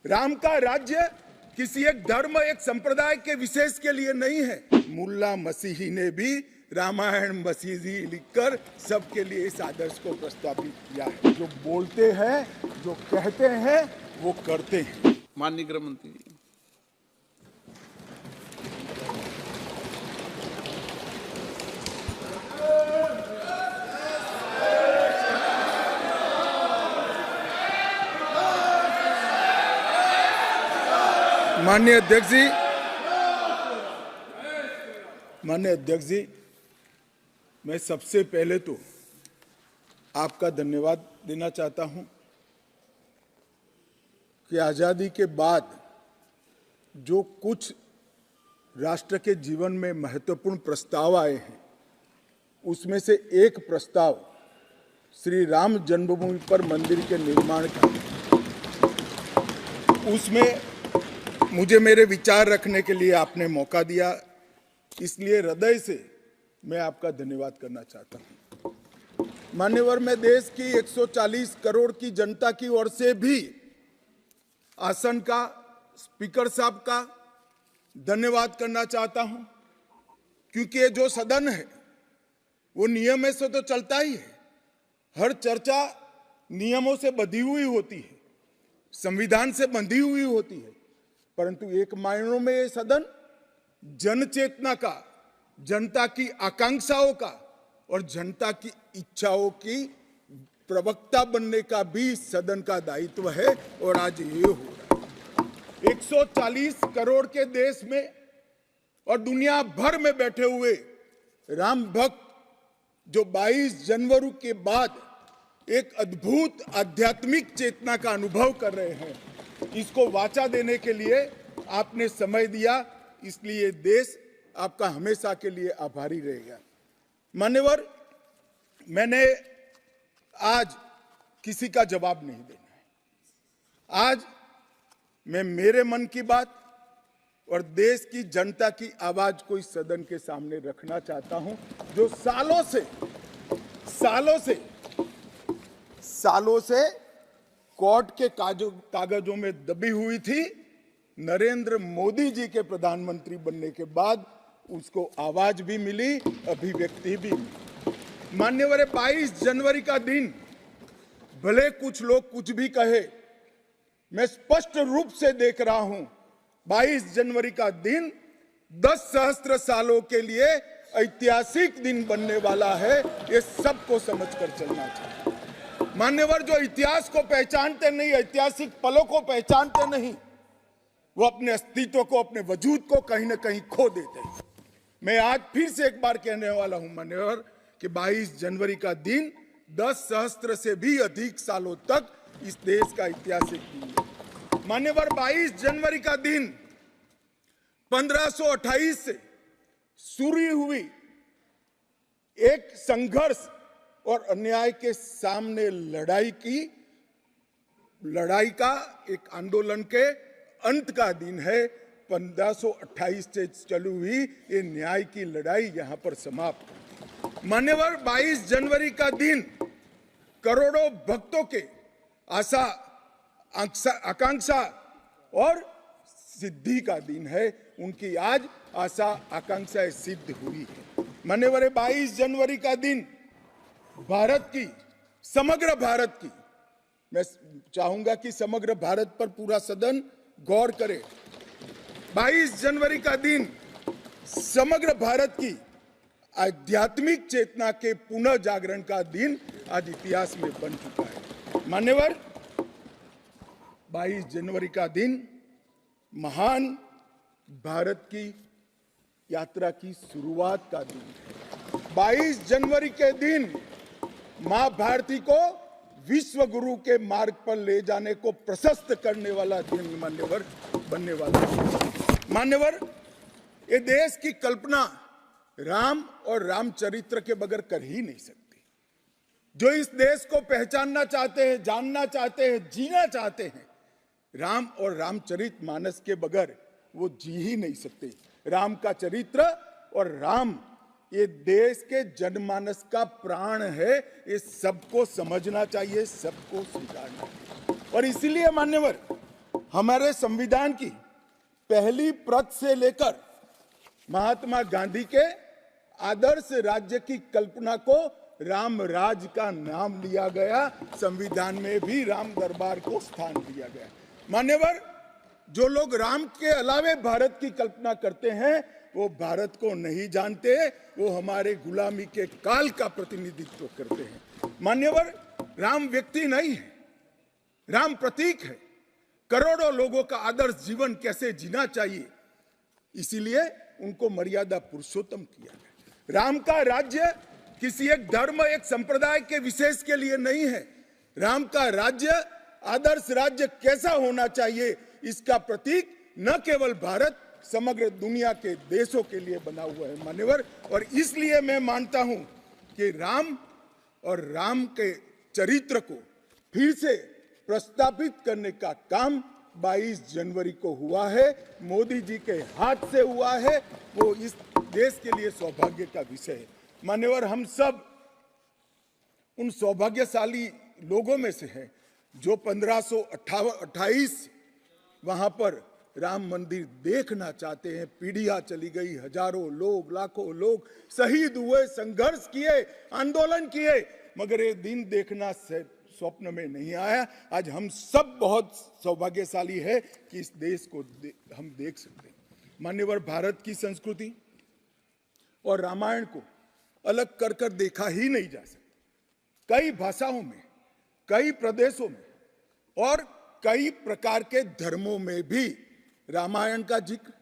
राम का राज्य किसी एक धर्म, एक संप्रदाय के विशेष के लिए नहीं है। मुल्ला मसीही ने भी रामायण मसीही लिखकर सबके लिए इस आदर्श को प्रस्तावित किया है। जो बोलते हैं, जो कहते हैं, वो करते हैं। माननीय गृह मंत्री जी। माननीय अध्यक्ष जी, मैं सबसे पहले तो आपका धन्यवाद देना चाहता हूं कि आजादी के बाद जो कुछ राष्ट्र के जीवन में महत्वपूर्ण प्रस्ताव आए हैं, उसमें से एक प्रस्ताव श्री राम जन्मभूमि पर मंदिर के निर्माण का, उसमें मुझे मेरे विचार रखने के लिए आपने मौका दिया, इसलिए हृदय से मैं आपका धन्यवाद करना चाहता हूं। मान्यवर, मैं देश की 140 करोड़ की जनता की ओर से भी आसन का, स्पीकर साहब का धन्यवाद करना चाहता हूं, क्योंकि ये जो सदन है वो नियम से तो चलता ही है। हर चर्चा नियमों से बंधी हुई होती है, संविधान से बंधी हुई होती है, परंतु एक मायनों में ये सदन जन चेतना का, जनता की आकांक्षाओं का और जनता की इच्छाओं की प्रवक्ता बनने का भी सदन का दायित्व है, और आज ये हो रहा है। 140 करोड़ के देश में और दुनिया भर में बैठे हुए राम भक्त जो 22 जनवरी के बाद एक अद्भुत आध्यात्मिक चेतना का अनुभव कर रहे हैं, इसको वाचा देने के लिए आपने समय दिया, इसलिए देश आपका हमेशा के लिए आभारी रहेगा। मान्यवर, मैंने आज किसी का जवाब नहीं देना है। आज मैं मेरे मन की बात और देश की जनता की आवाज को इस सदन के सामने रखना चाहता हूं, जो सालों से कोर्ट के कागजों में दबी हुई थी। नरेंद्र मोदी जी के प्रधानमंत्री बनने के बाद उसको आवाज भी मिली, अभिव्यक्ति भी मिली। मान्यवर, 22 जनवरी का दिन, भले कुछ लोग कुछ भी कहे, मैं स्पष्ट रूप से देख रहा हूं 22 जनवरी का दिन 10 सहस्त्र सालों के लिए ऐतिहासिक दिन बनने वाला है। ये सबको समझकर चलना चाहिए। मान्यवर, जो इतिहास को पहचानते नहीं, ऐतिहासिक पलों को पहचानते नहीं, वो अपने अस्तित्व को, अपने वजूद को कहीं ना कहीं खो देते हैं। मैं आज फिर से एक बार कहने वाला हूं मान्यवर कि 22 जनवरी का दिन 10 सहस्त्र से भी अधिक सालों तक इस देश का ऐतिहासिक दिन है। मान्यवर, 22 जनवरी का दिन 1528 से शुरू हुई एक संघर्ष और अन्याय के सामने लड़ाई का एक आंदोलन के अंत का दिन है। 1528 से चली हुई ये न्याय की लड़ाई यहां पर समाप्त। मान्यवर, 22 जनवरी का दिन करोड़ों भक्तों के आशा, आकांक्षा और सिद्धि का दिन है। उनकी आज आशा, आकांक्षाएं सिद्ध हुई है। मान्यवर, 22 जनवरी का दिन भारत की, समग्र भारत की, मैं चाहूंगा कि समग्र भारत पर पूरा सदन गौर करे। 22 जनवरी का दिन समग्र भारत की आध्यात्मिक चेतना के पुनः जागरण का दिन आज इतिहास में बन चुका है। मान्यवर, 22 जनवरी का दिन महान भारत की यात्रा की शुरुआत का दिन है। 22 जनवरी के दिन मां भारती को विश्व गुरु के मार्ग पर ले जाने को प्रशस्त करने वाला दिन मान्यवर बनने वाला है। मान्यवर, ये देश की कल्पना राम और रामचरित्र के बगैर कर ही नहीं सकती। जो इस देश को पहचानना चाहते हैं, जानना चाहते हैं, जीना चाहते हैं, राम और रामचरित मानस के बगैर वो जी ही नहीं सकते। राम का चरित्र और राम ये देश के जनमानस का प्राण है। ये सबको समझना चाहिए, सबको स्वीकारना चाहिए। और इसीलिए मान्यवर, हमारे संविधान की पहली प्रत से लेकर महात्मा गांधी के आदर्श राज्य की कल्पना को राम राज का नाम लिया गया। संविधान में भी राम दरबार को स्थान दिया गया। मान्यवर, जो लोग राम के अलावे भारत की कल्पना करते हैं वो भारत को नहीं जानते, वो हमारे गुलामी के काल का प्रतिनिधित्व करते हैं। मान्यवर, राम व्यक्ति नहीं है, राम प्रतीक है। करोड़ों लोगों का आदर्श जीवन कैसे जीना चाहिए, इसीलिए उनको मर्यादा पुरुषोत्तम किया गया। राम का राज्य किसी एक धर्म, एक संप्रदाय के विशेष के लिए नहीं है। राम का राज्य, आदर्श राज्य कैसा होना चाहिए, इसका प्रतीक न केवल भारत, समग्र दुनिया के देशों के लिए बना हुआ है मान्यवर। और इसलिए मैं मानता हूं कि राम और राम के चरित्र को फिर से प्रस्तावित करने का काम 22 जनवरी को हुआ है, मोदी जी के हाथ से हुआ है। वो इस देश के लिए सौभाग्य का विषय है मान्यवर। हम सब उन सौभाग्यशाली लोगों में से हैं जो 1528 वहां पर राम मंदिर देखना चाहते हैं। पीढ़ियां चली गई, हजारों लोग, लाखों लोग शहीद हुए, संघर्ष किए, आंदोलन किए, मगर ये दिन देखना स्वप्न में नहीं आया। आज हम सब बहुत सौभाग्यशाली है कि इस देश को हम देख सकते हैं मान्यवर। भारत की संस्कृति और रामायण को अलग कर कर देखा ही नहीं जा सकता। कई भाषाओं में, कई प्रदेशों में और कई प्रकार के धर्मों में भी रामायण का जिक्र,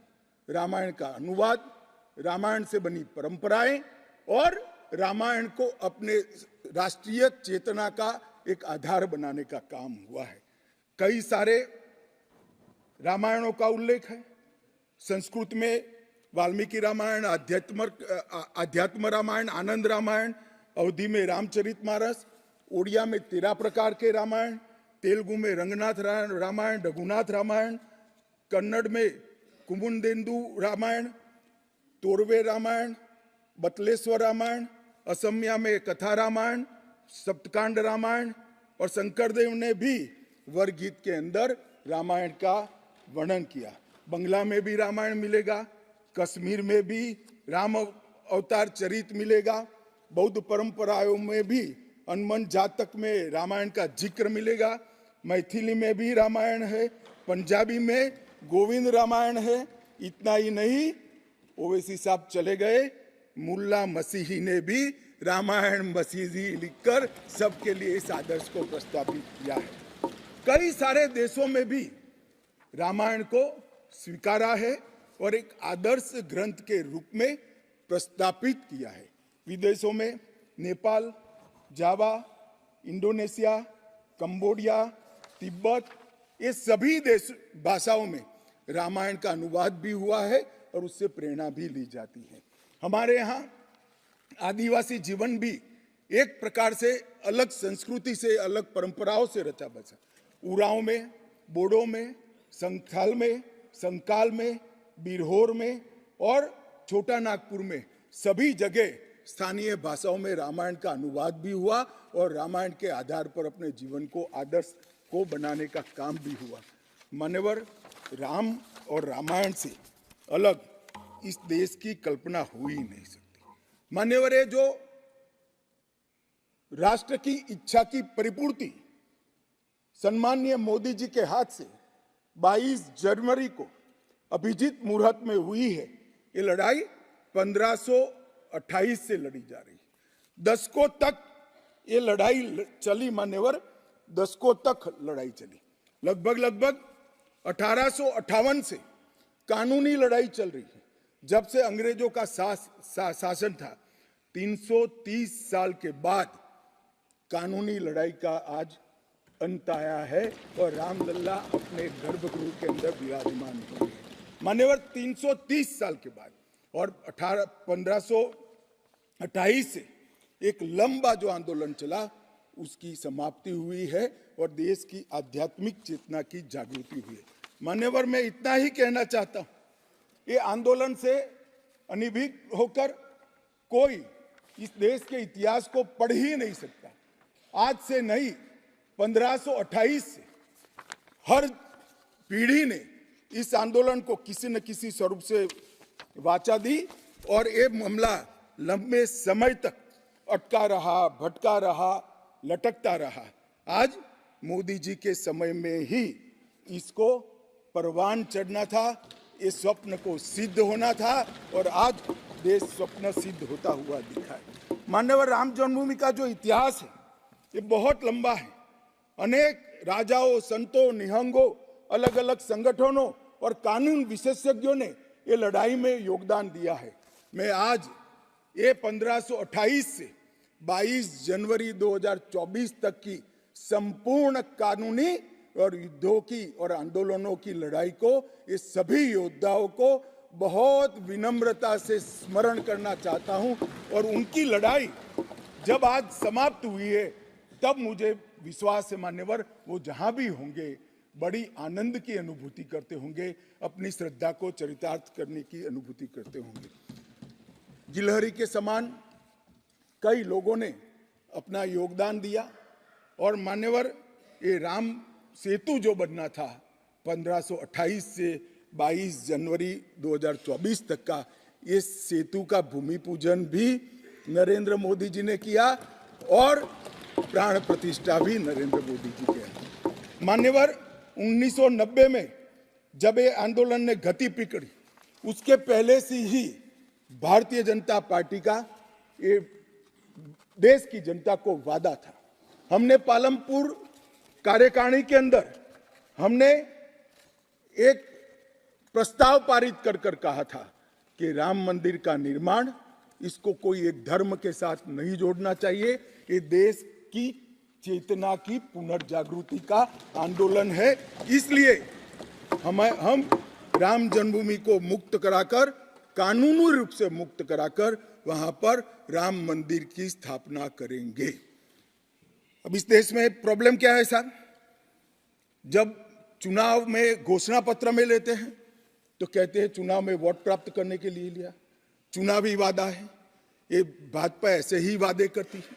रामायण का अनुवाद, रामायण से बनी परंपराएं और रामायण को अपने राष्ट्रीय चेतना का एक आधार बनाने का काम हुआ है। कई सारे रामायणों का उल्लेख है। संस्कृत में वाल्मीकि रामायण, आध्यात्म रामायण, आनंद रामायण, अवधी में रामचरितमानस, ओडिया में 13 प्रकार के रामायण, तेलुगु में रंगनाथ रामायण, रघुनाथ रामायण, कन्नड़ में कुमुदेंदु रामायण, तोरवे रामायण, बतलेश्वर रामायण, असमिया में कथा रामायण, सप्तकांड रामायण और शंकरदेव ने भी वरगीत के अंदर रामायण का वर्णन किया। बंगला में भी रामायण मिलेगा, कश्मीर में भी राम अवतार चरित मिलेगा, बौद्ध परंपराओं में भी हनुमान जातक में रामायण का जिक्र मिलेगा, मैथिली में भी रामायण है, पंजाबी में गोविंद रामायण है। इतना ही नहीं, ओवैसी साहब चले गए, मुल्ला मसीही ने भी रामायण मसीही लिखकर सबके लिए इस आदर्श को प्रस्तावित किया है। कई सारे देशों में भी रामायण को स्वीकारा है और एक आदर्श ग्रंथ के रूप में प्रस्तावित किया है। विदेशों में नेपाल, जावा, इंडोनेशिया, कंबोडिया, तिब्बत, ये सभी देश भाषाओं में रामायण का अनुवाद भी हुआ है और उससे प्रेरणा भी ली जाती है। हमारे यहाँ आदिवासी जीवन भी एक प्रकार से अलग संस्कृति से, अलग परंपराओं से रचा बचा। उरांव में, बोडो में, संथाल में, संकाल में, बिरहोर में और छोटा नागपुर में सभी जगह स्थानीय भाषाओं में रामायण का अनुवाद भी हुआ और रामायण के आधार पर अपने जीवन को, आदर्श को बनाने का काम भी हुआ। मान्यवर, राम और रामायण से अलग इस देश की कल्पना हो ही नहीं सकती। मान्यवर, ये जो राष्ट्र की इच्छा की परिपूर्ति सम्माननीय मोदी जी के हाथ से 22 जनवरी को अभिजीत मुहूर्त में हुई है, ये लड़ाई 1528 से लड़ी जा रही है। दशकों तक ये लड़ाई चली मान्यवर, दशकों तक लड़ाई चली। लगभग 1858 से कानूनी लड़ाई चल रही है। जब से अंग्रेजों का शासन था, 330 साल के बाद कानूनी लड़ाई का आज अंत आया है और रामलल्ला अपने गर्भगृह के अंदर विराजमान हो गए। मान्यवर, 330 साल के बाद और 1528 से एक लंबा जो आंदोलन चला उसकी समाप्ति हुई है और देश की आध्यात्मिक चेतना की जागृति हुई है। मान्यवर, मैं इतना ही कहना चाहता हूं, ये आंदोलन से अनभिज्ञ होकर कोई इस देश के इतिहास को पढ़ ही नहीं सकता। आज से नहीं, 1528 से हर पीढ़ी ने इस आंदोलन को किसी न किसी स्वरूप से वाचा दी और ये मामला लंबे समय तक अटका रहा, भटका रहा, लटकता रहा। आज मोदी जी के समय में ही इसको परवान चढ़ना था, इस स्वप्न को सिद्ध होना था और आज देश स्वप्न सिद्ध होता हुआ दिखा है। माननीय राम जन्मभूमि का जो इतिहास है ये बहुत लंबा है। अनेक राजाओं, संतों, निहंगों, अलग अलग संगठनों और कानून विशेषज्ञों ने ये लड़ाई में योगदान दिया है। मैं आज ये 1528 से 22 जनवरी 2024 तक की संपूर्ण कानूनी और युद्धों की और आंदोलनों की लड़ाई को, ये सभी योद्धाओं को बहुत विनम्रता से स्मरण करना चाहता हूं और उनकी लड़ाई जब आज समाप्त हुई है तब मुझे विश्वास है मान्यवर वो जहां भी होंगे बड़ी आनंद की अनुभूति करते होंगे, अपनी श्रद्धा को चरितार्थ करने की अनुभूति करते होंगे। गिलहरी के समान कई लोगों ने अपना योगदान दिया और मान्यवर ये राम सेतु जो बनना था 1528 से 22 जनवरी 2024 तक का, ये सेतु का भूमि पूजन भी नरेंद्र मोदी जी ने किया और प्राण प्रतिष्ठा भी नरेंद्र मोदी जी के। मान्यवर 1990 में जब ये आंदोलन ने गति पकड़ी उसके पहले से ही भारतीय जनता पार्टी का ये देश की जनता को वादा था। हमने पालमपुर कार्यकारिणी के अंदर हमने एक प्रस्ताव पारित कर कहा था कि राम मंदिर का निर्माण, इसको कोई एक धर्म के साथ नहीं जोड़ना चाहिए, ये देश की चेतना की पुनर्जागृति का आंदोलन है। इसलिए हम राम जन्मभूमि को मुक्त कराकर, कानूनी रूप से मुक्त कराकर वहां पर राम मंदिर की स्थापना करेंगे। अब इस देश में प्रॉब्लम क्या है साहब, जब चुनाव में घोषणा पत्र में लेते हैं तो कहते हैं चुनाव में वोट प्राप्त करने के लिए लिया, चुनावी वादा है। ये भाजपा ऐसे ही वादे करती है,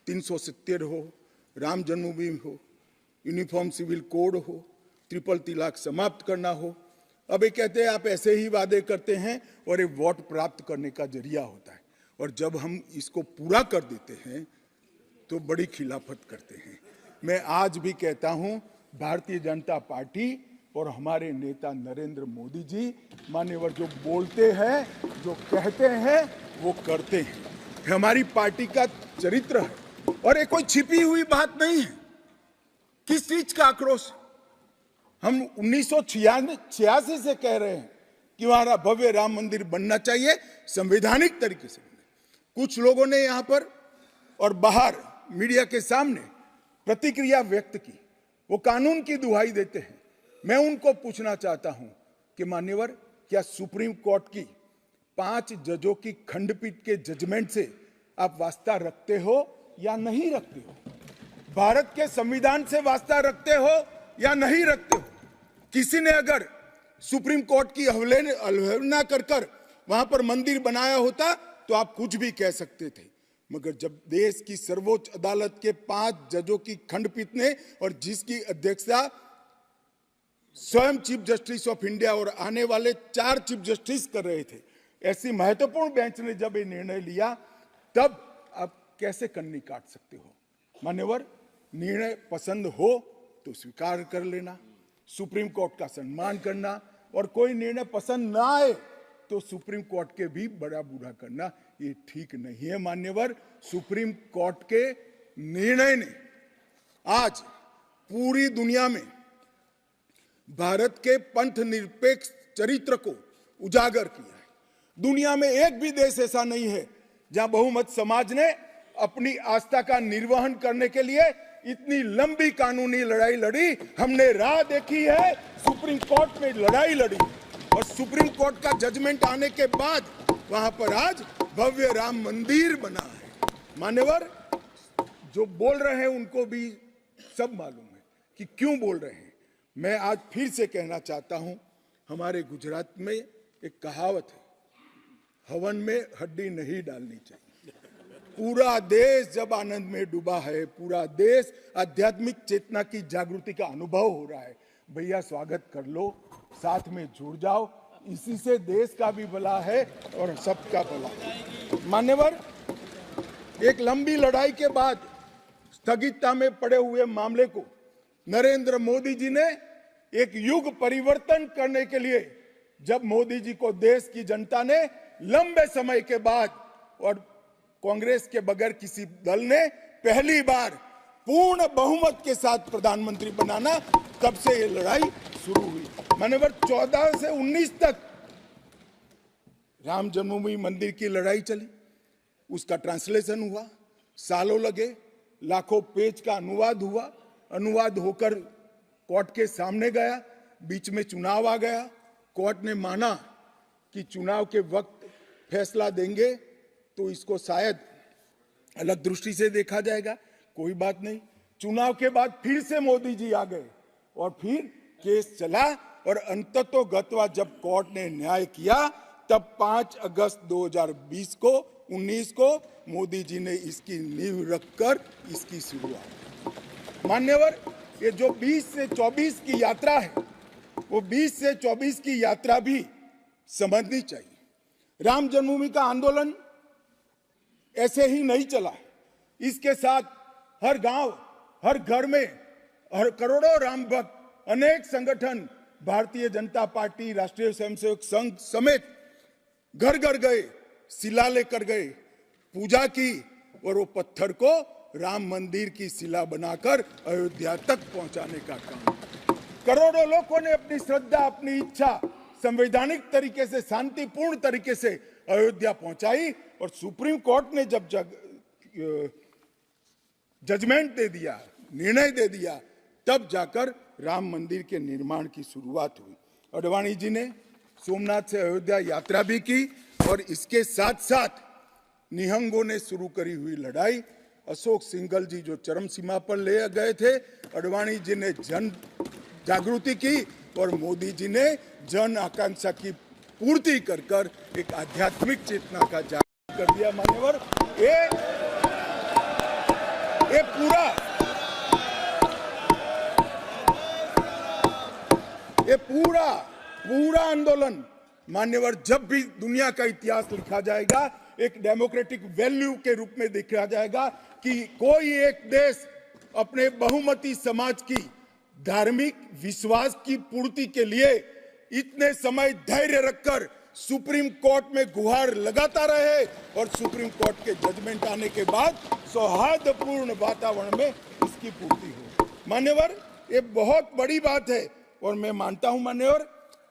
370 हो, राम जन्मभूमि हो, यूनिफॉर्म सिविल कोड हो, ट्रिपल तलाक समाप्त करना हो। अब ये कहते हैं आप ऐसे ही वादे करते हैं और ये वोट प्राप्त करने का जरिया होता है, और जब हम इसको पूरा कर देते हैं तो बड़ी खिलाफत करते हैं। मैं आज भी कहता हूं भारतीय जनता पार्टी और हमारे नेता नरेंद्र मोदी जी मान्यवर जो बोलते हैं, जो कहते हैं वो करते हैं। हमारी पार्टी का चरित्र है और ये कोई छिपी हुई बात नहीं है। किस चीज का आक्रोश? हम 1986 से कह रहे हैं कि हमारा भव्य राम मंदिर बनना चाहिए, संवैधानिक तरीके से। कुछ लोगों ने यहां पर और बाहर मीडिया के सामने प्रतिक्रिया व्यक्त की, वो कानून की दुहाई देते हैं। मैं उनको पूछना चाहता हूं कि मान्यवर क्या सुप्रीम कोर्ट की 5 जजों की खंडपीठ के जजमेंट से आप वास्ता रखते हो या नहीं रखते हो? भारत के संविधान से वास्ता रखते हो या नहीं रखते हो? किसी ने अगर सुप्रीम कोर्ट की अवहेलना कर वहां पर मंदिर बनाया होता तो आप कुछ भी कह सकते थे, मगर जब देश की सर्वोच्च अदालत के 5 जजों की खंडपीठ ने और जिसकी अध्यक्षता स्वयं चीफ जस्टिस ऑफ इंडिया और आने वाले 4 चीफ जस्टिस कर रहे थे, ऐसी महत्वपूर्ण बेंच ने जब ये निर्णय लिया तब आप कैसे कन्नी काट सकते हो? मान्यवर, निर्णय पसंद हो तो स्वीकार कर लेना, सुप्रीम कोर्ट का सम्मान करना, और कोई निर्णय पसंद ना आए तो सुप्रीम कोर्ट के भी बड़ा बूढ़ा करना, ये ठीक नहीं है। मान्यवर, सुप्रीम कोर्ट के निर्णय ने आज पूरी दुनिया में भारत के पंथ निरपेक्ष चरित्र को उजागर किया है। दुनिया में एक भी देश ऐसा नहीं है जहां बहुमत समाज ने अपनी आस्था का निर्वहन करने के लिए इतनी लंबी कानूनी लड़ाई लड़ी। हमने राह देखी है, सुप्रीम कोर्ट में लड़ाई लड़ी और सुप्रीम कोर्ट का जजमेंट आने के बाद वहां पर आज भव्य राम मंदिर बना है। मान्यवर, जो बोल रहे हैं उनको भी सब मालूम है कि क्यों बोल रहे हैं। मैं आज फिर से कहना चाहता हूं, हमारे गुजरात में एक कहावत है, हवन में हड्डी नहीं डालनी चाहिए। पूरा देश जब आनंद में डूबा है, पूरा देश आध्यात्मिक चेतना की जागृति का अनुभव हो रहा है, भैया स्वागत कर लो, साथ में जुड़ जाओ, इसी से देश का भी भला है और सबका भला है। मान्यवर, एक लंबी लड़ाई के बाद स्थगितता में पड़े हुए मामले को नरेंद्र मोदी जी ने एक युग परिवर्तन करने के लिए, जब मोदी जी को देश की जनता ने लंबे समय के बाद और कांग्रेस के बगैर किसी दल ने पहली बार पूर्ण बहुमत के साथ प्रधानमंत्री बनाना, तब से ये लड़ाई शुरू हुई। मान्यवर, 14 से 19 तक राम जन्मभूमि मंदिर की लड़ाई चली, उसका ट्रांसलेशन हुआ, सालों लगे, लाखों पेज का अनुवाद हुआ, अनुवाद होकर कोर्ट के सामने गया, बीच में चुनाव आ गया, कोर्ट ने माना कि चुनाव के वक्त फैसला देंगे तो इसको शायद अलग दृष्टि से देखा जाएगा, कोई बात नहीं। चुनाव के बाद फिर से मोदी जी आ गए और फिर केस चला और अंततोगत्वा जब कोर्ट ने न्याय किया, तब 5 अगस्त 2020 को 19 को मोदी जी ने इसकी नींव रखकर इसकी शुरुआत। मान्यवर, ये जो 20 से 24 की यात्रा है, वो 20 से 24 की यात्रा भी समझनी चाहिए। राम जन्मभूमि का आंदोलन ऐसे ही नहीं चला, इसके साथ हर गांव, हर घर में हर करोड़ों राम भक्त, अनेक संगठन, भारतीय जनता पार्टी, राष्ट्रीय स्वयंसेवक संघ समेत घर घर गए, शिला लेकर गए, पूजा की और वो पत्थर को राम मंदिर की शिला बनाकर अयोध्या तक पहुंचाने का काम। करोड़ों लोगों ने अपनी श्रद्धा, अपनी इच्छा संवैधानिक तरीके से, शांतिपूर्ण तरीके से अयोध्या पहुंचाई और सुप्रीम कोर्ट ने जब जजमेंट दे दिया, निर्णय दे दिया, तब जाकर राम मंदिर के निर्माण की शुरुआत हुई। अडवाणी जी ने सोमनाथ से अयोध्या यात्रा भी की और इसके साथ साथ निहंगों ने शुरू करी हुई लड़ाई, अशोक सिंघल जी जो चरम सीमा पर ले गए थे, अडवाणी जी ने जन जागृति की और मोदी जी ने जन आकांक्षा की पूर्ति कर कर एक आध्यात्मिक चेतना का जागरण कर दिया। मान्यवर, ये पूरा आंदोलन, मान्यवर, जब भी दुनिया का इतिहास लिखा जाएगा, एक डेमोक्रेटिक वैल्यू के रूप में देखा जाएगा कि कोई एक देश अपने बहुमती समाज की धार्मिक विश्वास की पूर्ति के लिए इतने समय धैर्य रखकर सुप्रीम कोर्ट में गुहार लगाता रहे और सुप्रीम कोर्ट के जजमेंट आने के बाद सौहार्दपूर्ण वातावरण में इसकी पूर्ति हो। मान्यवर, ये बहुत बड़ी बात है और मैं मानता हूं मान्यवर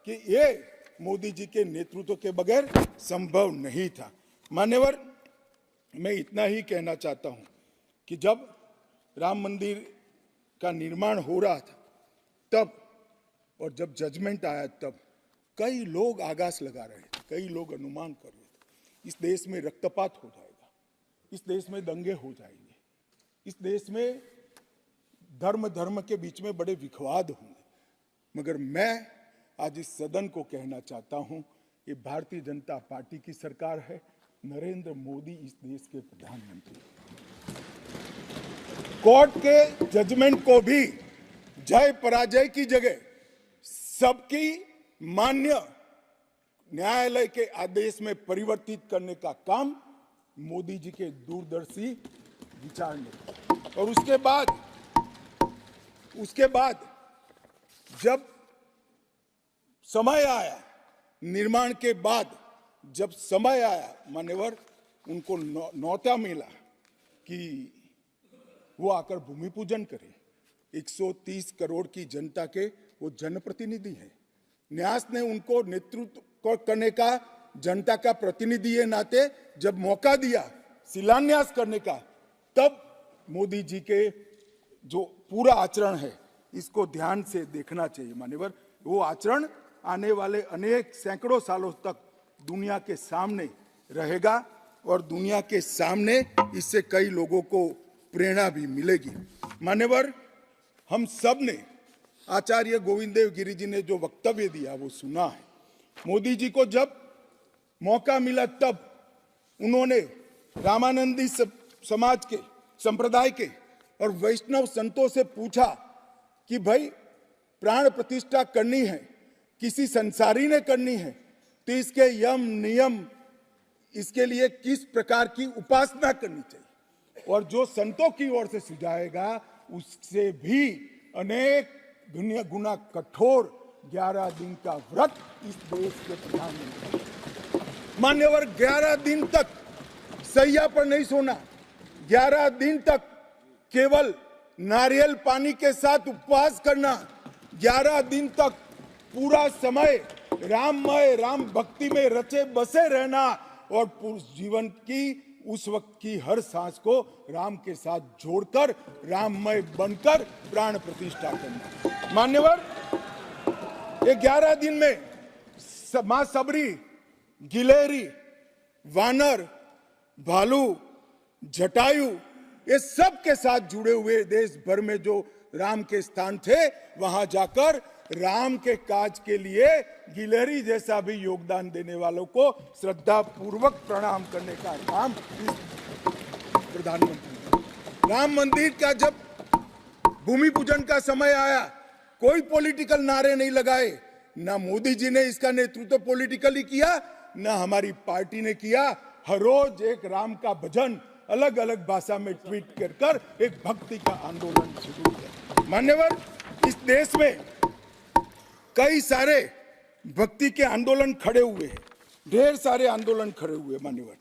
कि ये मोदी जी के नेतृत्व के बगैर संभव नहीं था। मान्यवर, मैं इतना ही कहना चाहता हूं कि जब राम मंदिर का निर्माण हो रहा था तब, और जब जजमेंट आया तब कई लोग आगास लगा रहे थे, कई लोग अनुमान कर रहे थे इस देश में रक्तपात हो जाएगा, इस देश में दंगे हो जाएंगे, इस देश में धर्म के बीच में बड़े विवाद होंगे। मगर मैं आज इस सदन को कहना चाहता हूं, ये भारतीय जनता पार्टी की सरकार है, नरेंद्र मोदी इस देश के प्रधानमंत्री। कोर्ट के जजमेंट को भी जय पराजय की जगह सबकी मान्य न्यायालय के आदेश में परिवर्तित करने का काम मोदी जी के दूरदर्शी विचार ने। और उसके बाद जब समय आया, निर्माण के बाद जब समय आया, मान्यवर, उनको न्योता मिला कि वो आकर भूमि पूजन करें। 130 करोड़ की जनता के वो जनप्रतिनिधि हैं। न्यास ने उनको नेतृत्व करने का, जनता का प्रतिनिधि के नाते जब मौका दिया शिलान्यास करने का, तब मोदी जी के जो पूरा आचरण है इसको ध्यान से देखना चाहिए। मान्यवर, वो आचरण आने वाले अनेक सैकड़ों सालों तक दुनिया के सामने रहेगा और दुनिया के सामने इससे कई लोगों को प्रेरणा भी मिलेगी। मान्यवर, हम सब ने आचार्य गोविंद देव गिरि जी ने जो वक्तव्य दिया वो सुना है। मोदी जी को जब मौका मिला तब उन्होंने रामानंदी समाज के, संप्रदाय के और वैष्णव संतों से पूछा कि भाई प्राण प्रतिष्ठा करनी है, किसी संसारी ने करनी है, तो इसके यम नियम, इसके लिए किस प्रकार की उपासना करनी चाहिए, और जो संतों की ओर से सुझाएगा उससे भी अनेक गुना कठोर 11 दिन का व्रत इस देश के प्रधानमंत्री। मान्यवर, 11 दिन तक सैया पर नहीं सोना, 11 दिन तक केवल नारियल पानी के साथ उपवास करना, 11 दिन तक पूरा समय राममय, राम भक्ति में रचे बसे रहना और पूरे जीवन की उस वक्त की हर सांस को राम के साथ जोड़कर राममय बनकर प्राण प्रतिष्ठा करना। मान्यवर, ये 11 दिन में मां सबरी, गिलेरी, वानर, भालू, जटायु, ये सब के साथ जुड़े हुए देश भर में जो राम के स्थान थे, वहां जाकर राम के काज के लिए गिलेरी जैसा भी योगदान देने वालों को श्रद्धा पूर्वक प्रणाम करने का काम प्रधानमंत्री। राम मंदिर का जब भूमि पूजन का समय आया, कोई पॉलिटिकल नारे नहीं लगाए, ना मोदी जी ने इसका नेतृत्व पॉलिटिकली किया, ना हमारी पार्टी ने किया। हर रोज एक राम का भजन अलग अलग भाषा में ट्वीट कर एक भक्ति का आंदोलन शुरू किया। मान्यवर, इस देश में कई सारे भक्ति के आंदोलन खड़े हुए हैं, ढेर सारे आंदोलन खड़े हुए। मान्यवर,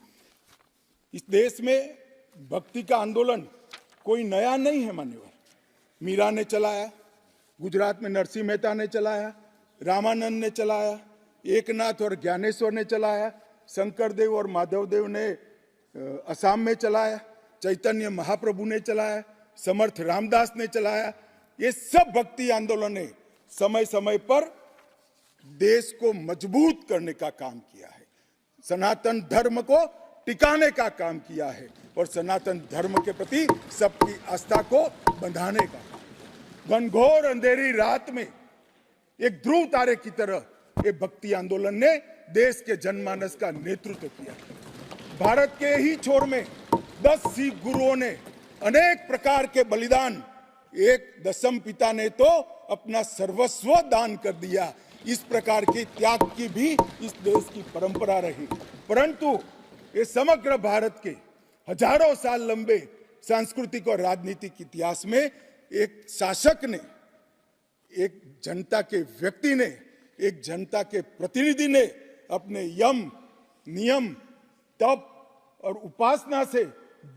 इस देश में भक्ति का आंदोलन कोई नया नहीं है। मान्यवर, मीरा ने चलाया, गुजरात में नरसिंह मेहता ने चलाया, रामानंद ने चलाया, एकनाथ और ज्ञानेश्वर ने चलाया, शंकरदेव और माधवदेव ने असम में चलाया, चैतन्य महाप्रभु ने चलाया, समर्थ रामदास ने चलाया। ये सब भक्ति आंदोलन ने समय समय पर देश को मजबूत करने का काम किया है, सनातन धर्म को टिकाने का काम किया है और सनातन धर्म के प्रति सबकी आस्था को बंधाने का काम। घनघोर अंधेरी रात में एक ध्रुव तारे की तरह ये भक्ति आंदोलन ने देश के जनमानस का नेतृत्व किया। भारत के ही छोर में 10 सिख गुरुओं ने अनेक प्रकार के बलिदान, एक दशम पिता ने तो अपना सर्वस्व दान कर दिया। इस प्रकार के त्याग की भी इस देश की परंपरा रही, परंतु ये समग्र भारत के हजारों साल लंबे सांस्कृतिक और राजनीतिक इतिहास में एक शासक ने, एक जनता के व्यक्ति ने, एक जनता के प्रतिनिधि ने अपने यम, नियम, तप और उपासना से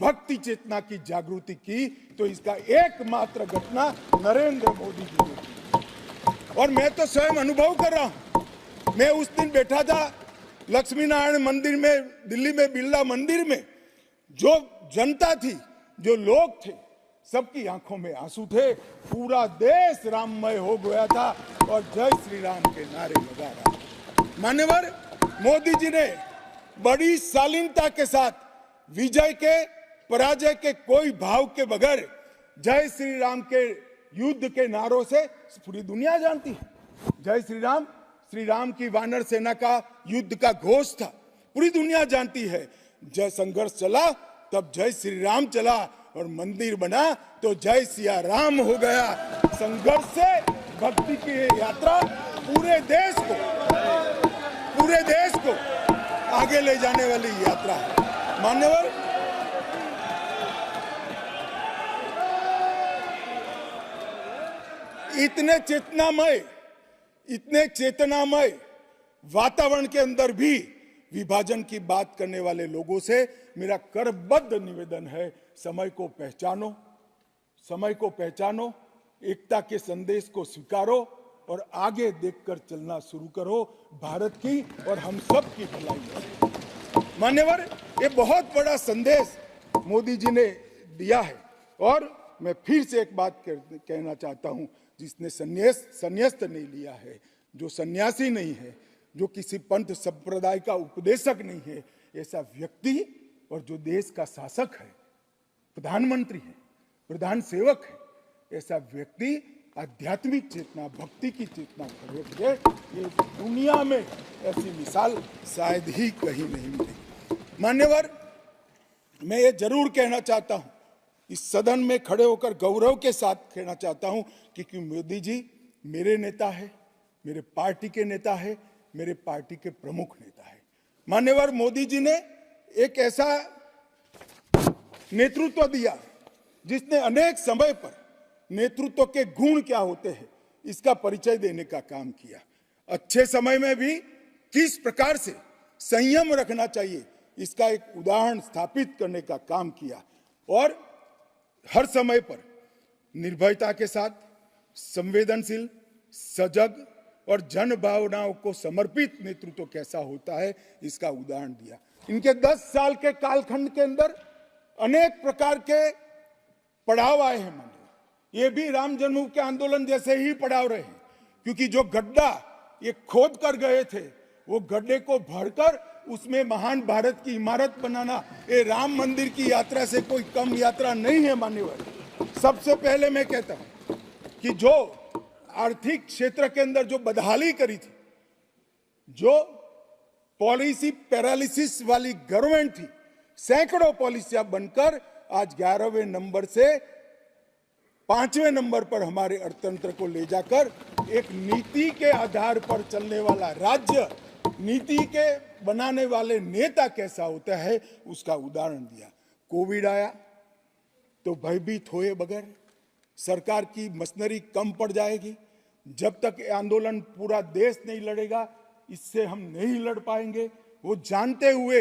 भक्ति चेतना की जागृति की, तो इसका एकमात्र घटना नरेंद्र मोदी जी ने की। और मैं तो स्वयं अनुभव कर रहा हूं। मैं उस दिन बैठा था लक्ष्मी नारायण मंदिर में, दिल्ली में बिरला मंदिर में, जो जनता थी, जो लोग थे, सबकी आंखों में आंसू थे। पूरा देश राममय हो गया था और जय श्री राम के नारे लगा रहा। मान्यवर, मोदी जी ने बड़ी शालीनता के साथ विजय के, पराजय के कोई भाव के बगैर जय श्री राम के युद्ध के नारों से पूरी दुनिया जानती है। जय श्री राम की वानर सेना का युद्ध का घोष था, पूरी दुनिया जानती है। जय संघर्ष चला तब जय श्री राम चला और मंदिर बना तो जय सिया राम हो गया। संघर्ष से भक्ति की यात्रा पूरे देश को आगे ले जाने वाली यात्रा है। मान्यवर, इतने चेतनामय वातावरण के अंदर भी विभाजन की बात करने वाले लोगों से मेरा करबद्ध निवेदन है, समय को पहचानो, एकता के संदेश को स्वीकारो और आगे देखकर चलना शुरू करो, भारत की और हम सब की भलाई। मान्यवर, ये बहुत बड़ा संदेश मोदी जी ने दिया है और मैं फिर से एक बात कहना चाहता हूं, जिसने संन्यास्त नहीं लिया है, जो सन्यासी नहीं है, जो किसी पंथ संप्रदाय का उपदेशक नहीं है, ऐसा व्यक्ति और जो देश का शासक है, प्रधानमंत्री है, प्रधान सेवक है, ऐसा व्यक्ति आध्यात्मिक चेतना, भक्ति की चेतना खड़े ये दुनिया में ऐसी मिसाल शायद ही कहीं नहीं मिली। मान्यवर, मैं ये जरूर कहना चाहता हूं, इस सदन में खड़े होकर गौरव के साथ कहना चाहता हूं कि मोदी जी मेरे नेता है, मेरे पार्टी के नेता है, मेरे पार्टी के प्रमुख नेता है। माननीय मोदी जी ने एक ऐसा नेतृत्व दिया जिसने अनेक समय पर नेतृत्व के गुण क्या होते हैं इसका परिचय देने का काम किया। अच्छे समय में भी किस प्रकार से संयम रखना चाहिए इसका एक उदाहरण स्थापित करने का काम किया और हर समय पर निर्भयता के साथ संवेदनशील, सजग और जन भावनाओं को समर्पित नेतृत्व कैसा होता है इसका उदाहरण दिया। इनके 10 साल के कालखंड के अंदर अनेक प्रकार के पड़ाव आए हैं। ये भी राम जन्मभूमि के आंदोलन जैसे ही पड़ाव रहे, क्योंकि जो गड्ढा ये खोद कर गए थे वो गड्ढे को भरकर उसमें महान भारत की इमारत बनाना ये राम मंदिर की यात्रा से कोई कम यात्रा नहीं है। मान्यवर, सबसे पहले मैं कहता हूं कि जो आर्थिक क्षेत्र के अंदर जो बदहाली करी थी, जो पॉलिसी पैरालिसिस वाली गवर्नमेंट थी, सैकड़ों पॉलिसियां बनकर आज 11वें नंबर से 5वें नंबर पर हमारे अर्थतंत्र को ले जाकर एक नीति के आधार पर चलने वाला राज्य, नीति के बनाने वाले नेता कैसा होता है उसका उदाहरण दिया। कोविड आया तो भयभीत हुए बगैर, सरकार की मशीनरी कम पड़ जाएगी, जब तक आंदोलन पूरा देश नहीं लड़ेगा इससे हम नहीं लड़ पाएंगे, वो जानते हुए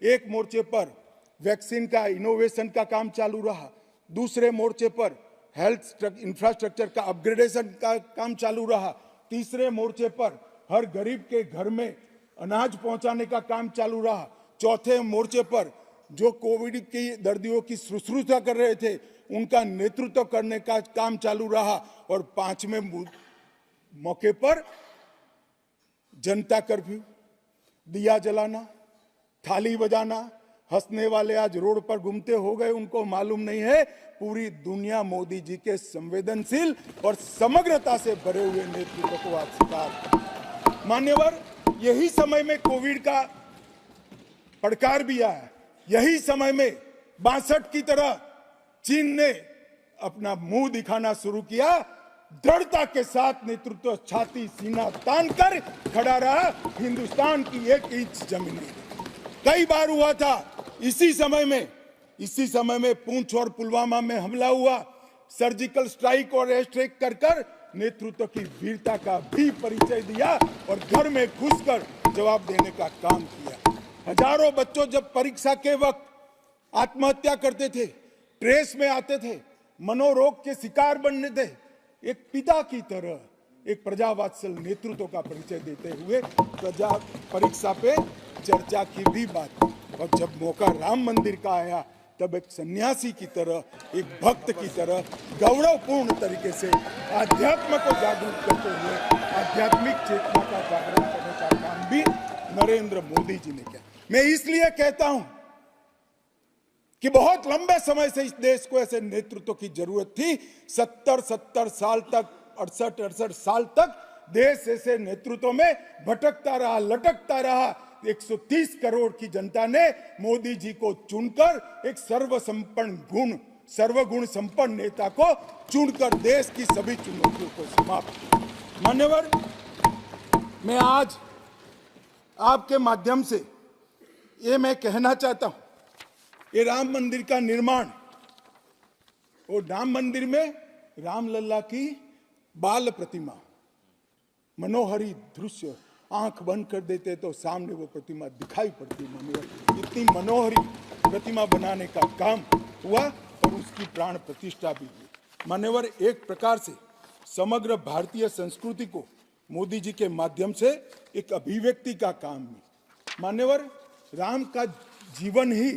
एक मोर्चे पर वैक्सीन का इनोवेशन का काम चालू रहा, दूसरे मोर्चे पर हेल्थ इंफ्रास्ट्रक्चर का अपग्रेडेशन का काम चालू रहा, तीसरे मोर्चे पर हर गरीब के घर में अनाज पहुंचाने का काम चालू रहा, चौथे मोर्चे पर जो कोविड के दर्दियों की शुश्रूषा कर रहे थे उनका नेतृत्व करने का काम चालू रहा और 5वें मौके पर जनता कर्फ्यू, दिया जलाना, थाली बजाना, हंसने वाले आज रोड पर घूमते हो गए, उनको मालूम नहीं है पूरी दुनिया मोदी जी के संवेदनशील और समग्रता से भरे हुए नेतृत्व को आज स्वीकार। मान्यवर, यही समय में कोविड का पड़कार भी आया, यही समय में 62 की तरह चीन ने अपना मुंह दिखाना शुरू किया। दृढ़ता के साथ नेतृत्व छाती सीना तान कर खड़ा रहा, हिंदुस्तान की एक इंच जमीन नहीं। कई बार हुआ था इसी समय में पूंछ और पुलवामा में हमला हुआ, सर्जिकल स्ट्राइक और एयर स्ट्राइक कर कर नेतृत्व की वीरता का भी परिचय दिया और घर में घुसकर जवाब देने का काम किया। हजारों बच्चों जब परीक्षा के वक्त आत्महत्या करते थे, ट्रेस में आते थे, मनोरोग के शिकार बनने थे, एक पिता की तरह एक प्रजावात्सल नेतृत्व का परिचय देते हुए प्रजा परीक्षा पे चर्चा की भी बात। और जब मौका राम मंदिर का आया तब एक सन्यासी की तरह, एक भक्त की तरह गौरवपूर्ण तरीके से आध्यात्म को जागरूक करते हुए आध्यात्मिक चेतना का जागरण करने का काम भी नरेंद्र मोदी जी ने किया। मैं इसलिए कहता हूं कि बहुत लंबे समय से इस देश को ऐसे नेतृत्व की जरूरत थी। 70 साल तक, 68 साल तक देश ऐसे नेतृत्व में भटकता रहा, लटकता रहा। 130 करोड़ की जनता ने मोदी जी को चुनकर एक सर्वगुण संपन्न नेता को चुनकर देश की सभी चुनौतियों को समाप्त किया। मान्यवर, मैं आज आपके माध्यम से ये मैं कहना चाहता हूं, ये राम मंदिर का निर्माण, और राम मंदिर में रामलला की बाल प्रतिमा, मनोहरी दृश्य, आंख बंद कर देते तो सामने वो प्रतिमा दिखाई पड़ती। इतनी मनोहरी प्रतिमा बनाने का काम हुआ और उसकी प्राण प्रतिष्ठा भी हुई। मान्यवर, एक प्रकार से समग्र भारतीय संस्कृति को मोदी जी के माध्यम से एक अभिव्यक्ति का काम है। मान्यवर, राम का जीवन ही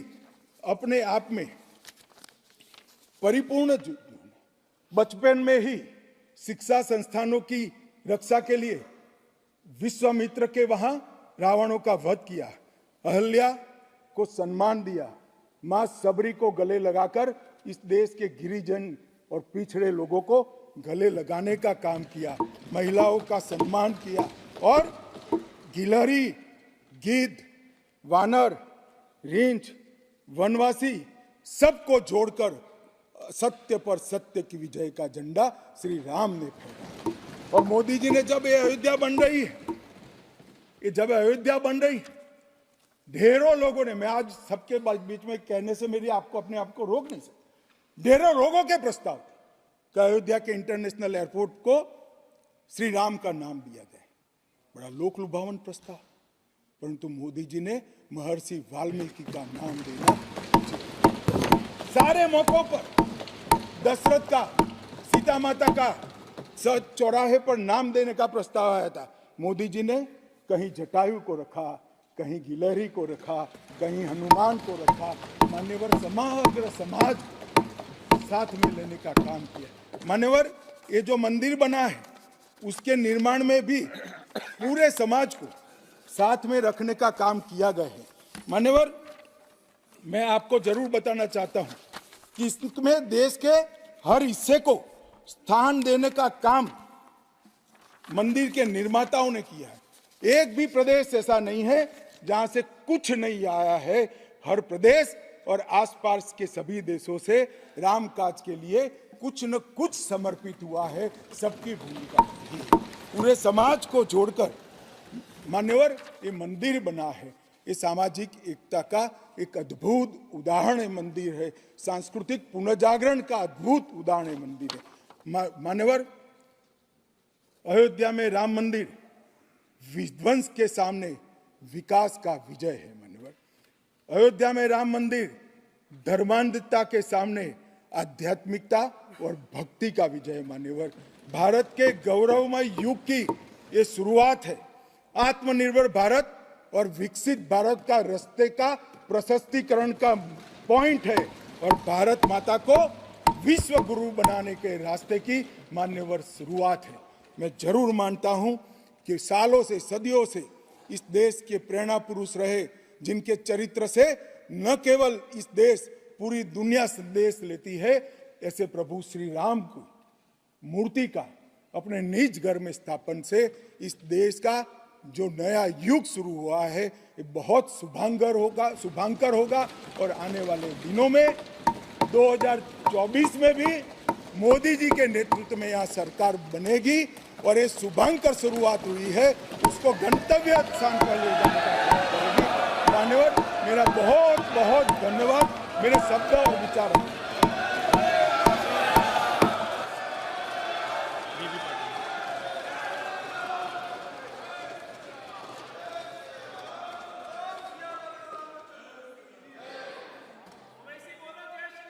अपने आप में परिपूर्ण जीवन। बचपन में ही शिक्षा संस्थानों की रक्षा के लिए विश्वामित्र के वहां रावणों का वध किया, अहल्या को सम्मान दिया, मां सबरी को गले लगाकर इस देश के गिरिजन और पिछड़े लोगों को गले लगाने का काम किया, महिलाओं का सम्मान किया और गिलहरी, गिद्ध, वानर, रींछ, वनवासी सबको जोड़कर सत्य पर सत्य की विजय का झंडा श्री राम ने फहराया। और मोदी जी ने जब ये अयोध्या बन रही है, ये जब अयोध्या बन रही, ढेरों लोगों ने, मैं आज सबके बीच में कहने से मेरी आपको अपने आप को रोक नहीं सकता, ढेरों लोगों के प्रस्ताव कि अयोध्या के इंटरनेशनल एयरपोर्ट को श्री राम का नाम दिया जाए। बड़ा लोक लुभावन प्रस्ताव, परंतु मोदी जी ने महर्षि वाल्मीकि का नाम देना। सारे मौकों पर दशरथ का, सीता माता का चौराहे पर नाम देने का प्रस्ताव आया था, मोदी जी ने कहीं जटायु को रखा, कहीं गिलहरी को रखा, कहीं हनुमान को रखा। मान्यवर समग्र समाज साथ में लेने का काम किया। मान्यवर ये जो मंदिर बना है उसके निर्माण में भी पूरे समाज को साथ में रखने का काम किया गया है। मान्यवर मैं आपको जरूर बताना चाहता हूं कि इसमें देश के हर हिस्से को स्थान देने का काम मंदिर के निर्माताओं ने किया है। एक भी प्रदेश ऐसा नहीं है जहां से कुछ नहीं आया है। हर प्रदेश और आसपास के सभी देशों से राम काज के लिए कुछ न कुछ समर्पित हुआ है। सबकी भूमिका पूरे समाज को जोड़कर मान्यवर ये मंदिर बना है। ये सामाजिक एकता का एक अद्भुत उदाहरण मंदिर है, सांस्कृतिक पुनर्जागरण का अद्भुत उदाहरण मंदिर है। मान्यवर अयोध्या में राम मंदिर विध्वंस के सामने विकास का विजय है। मान्यवर अयोध्या में राम मंदिर धर्मांधता के सामने आध्यात्मिकता और भक्ति का विजय है। मान्यवर भारत के गौरवमय युग की ये शुरुआत है। आत्मनिर्भर भारत और विकसित भारत का रास्ते का प्रशस्तीकरण का पॉइंट है और भारत माता को विश्व गुरु बनाने के रास्ते की मान्यवर शुरुआत है। मैं जरूर मानता हूं कि सालों से, सदियों से इस देश के प्रेरणा पुरुष रहे, जिनके चरित्र से न केवल इस देश पूरी दुनिया संदेश लेती है, ऐसे प्रभु श्री राम को मूर्ति का अपने निज घर में स्थापन से इस देश का जो नया युग शुरू हुआ है ये बहुत शुभांकर होगा और आने वाले दिनों में 2024 में भी मोदी जी के नेतृत्व में यहाँ सरकार बनेगी और ये शुभांकर शुरुआत हुई है, उसको गंतव्य स्थान पर ले जाने का प्रयास करेगी। मान्यवर मेरा बहुत बहुत धन्यवाद। मेरे शब्द और विचार